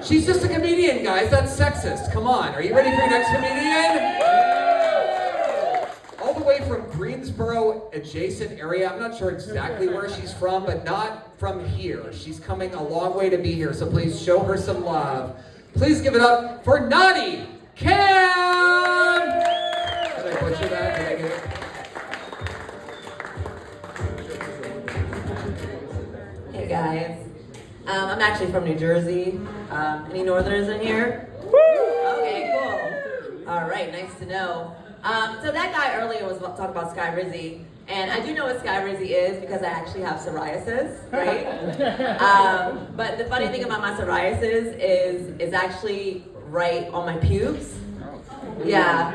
She's just a comedian, guys. That's sexist. Come on. Are you ready for your next comedian? All the way from Greensboro adjacent area. I'm not sure exactly where she's from, but not from here. She's coming a long way to be here, so please show her some love. Please give it up for Nadi Kam! Did I butcher that? Did I get it? Hey guys, I'm actually from New Jersey. Any Northerners in here? Okay, cool. All right, nice to know. So that guy earlier was talking about Sky Rizzy, and I do know what Sky Rizzy is because I actually have psoriasis, right? But the funny thing about my psoriasis is actually right on my pubes. Yeah.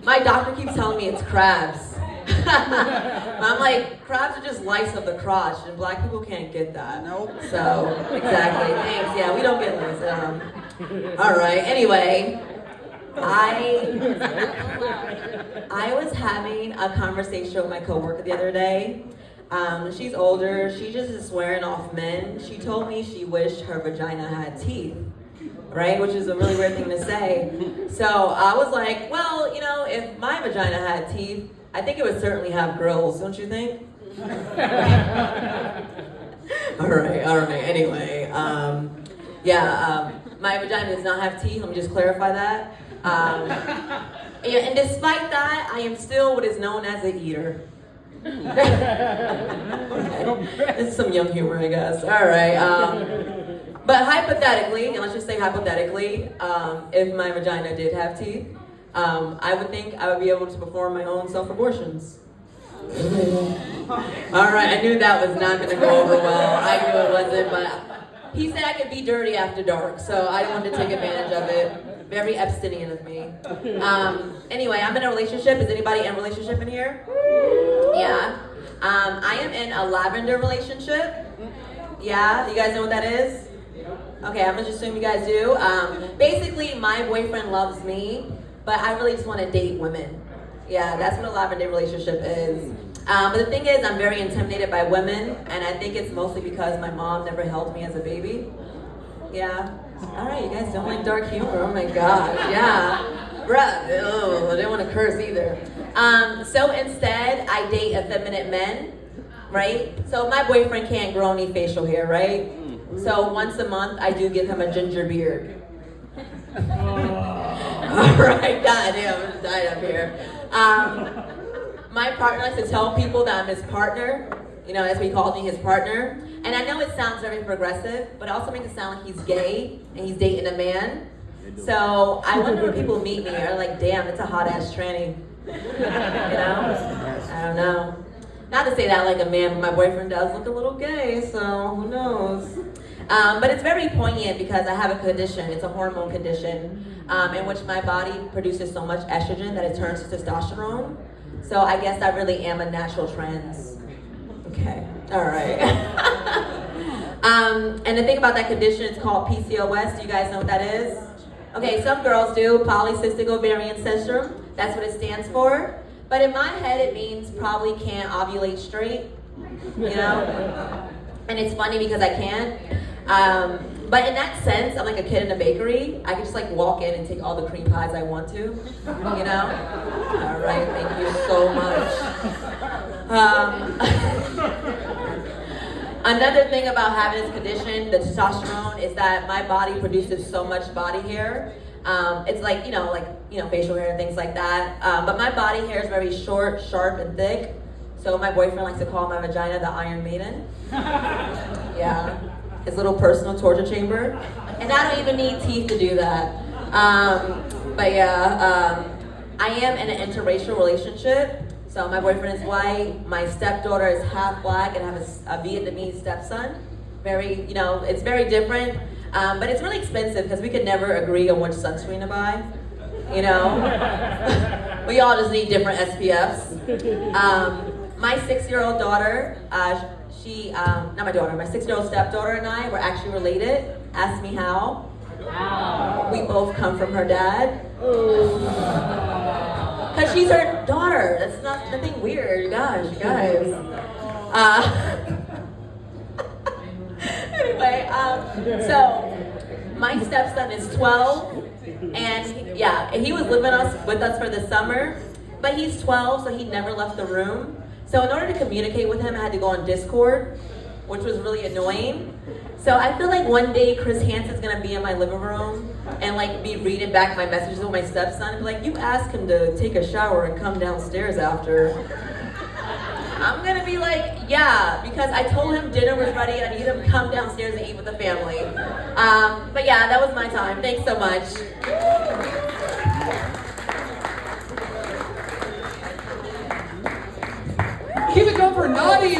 My doctor keeps telling me it's crabs. I'm like, crabs are just lice of the crotch, and black people can't get that. Nope. So, exactly. Thanks. Yeah, we don't get lice. All right. Anyway, I was having a conversation with my coworker the other day. She's older. She just is swearing off men. She told me she wished her vagina had teeth. Right? Which is a really weird thing to say. So I was like, well, you know, if my vagina had teeth, I think it would certainly have grills, don't you think? All right. Anyway, my vagina does not have teeth. Let me just clarify that. And despite that, I am still what is known as an eater. Okay. This is some young humor, I guess. All right. But hypothetically, and let's just say hypothetically, if my vagina did have teeth, I would think I would be able to perform my own self-abortions. All right, I knew that was not going to go over well. I knew it wasn't, but he said I could be dirty after dark, so I wanted to take advantage of it. Very abstinent of me. Anyway, I'm in a relationship. Is anybody in a relationship in here? Yeah. I am in a lavender relationship. Yeah, you guys know what that is? Okay, I'm gonna just assume you guys do. Basically, my boyfriend loves me, but I really just want to date women. Yeah, that's what a lavender relationship is. But the thing is, I'm very intimidated by women, and I think it's mostly because my mom never held me as a baby. Yeah. All right, you guys don't like dark humor. Oh my gosh. Yeah. Bruh. Oh, I didn't want to curse either. So instead, I date effeminate men, right? So my boyfriend can't grow any facial hair, right? So once a month, I do give him a ginger beard. All right, goddamn, I'm just dying up here. My partner likes to tell people that I'm his partner. You know, that's what he calls me, his partner. And I know it sounds very progressive, but it also makes it sound like he's gay and he's dating a man. So I wonder when people meet me, are like, damn, it's a hot ass tranny. You know? I don't know. Not to say that like a man, but my boyfriend does look a little gay, so who knows? But it's very poignant because I have a condition. It's a hormone condition in which my body produces so much estrogen that it turns to testosterone. So I guess I really am a natural trans. Okay, all right. And the thing about that condition, it's called PCOS. Do you guys know what that is? Okay, some girls do, polycystic ovarian syndrome. That's what it stands for. But in my head, it means probably can't ovulate straight, you know? And it's funny because I can't. But in that sense, I'm like a kid in a bakery. I can just like walk in and take all the cream pies I want to, you know? All right, thank you so much. Another thing about having this condition, the testosterone, is that my body produces so much body hair. It's like, you know, facial hair and things like that. But my body hair is very short, sharp, and thick. So my boyfriend likes to call my vagina the Iron Maiden. Yeah, his little personal torture chamber. And I don't even need teeth to do that. But yeah, I am in an interracial relationship. So my boyfriend is white, my stepdaughter is half black, and I have a Vietnamese stepson. Very, you know, it's very different. But it's really expensive because we could never agree on which sunscreen to buy. You know? We all just need different SPFs. My 6-year-old daughter, not my daughter, my 6-year-old stepdaughter and I were actually related. Ask me how. Wow. We both come from her dad. Because she's her daughter. That's not nothing weird. Gosh, you guys. Anyway, so My stepson is 12, and he was living with us for the summer, but he's 12, so he never left the room. So in order to communicate with him, I had to go on Discord, which was really annoying. So I feel like one day Chris Hansen's gonna be in my living room and like be reading back my messages with my stepson and be like, you asked him to take a shower and come downstairs after. I'm gonna be like, yeah, because I told him dinner was ready and I need him to come downstairs and eat with the family. But yeah, that was my time. Thanks so much. Keep it going for Nadi.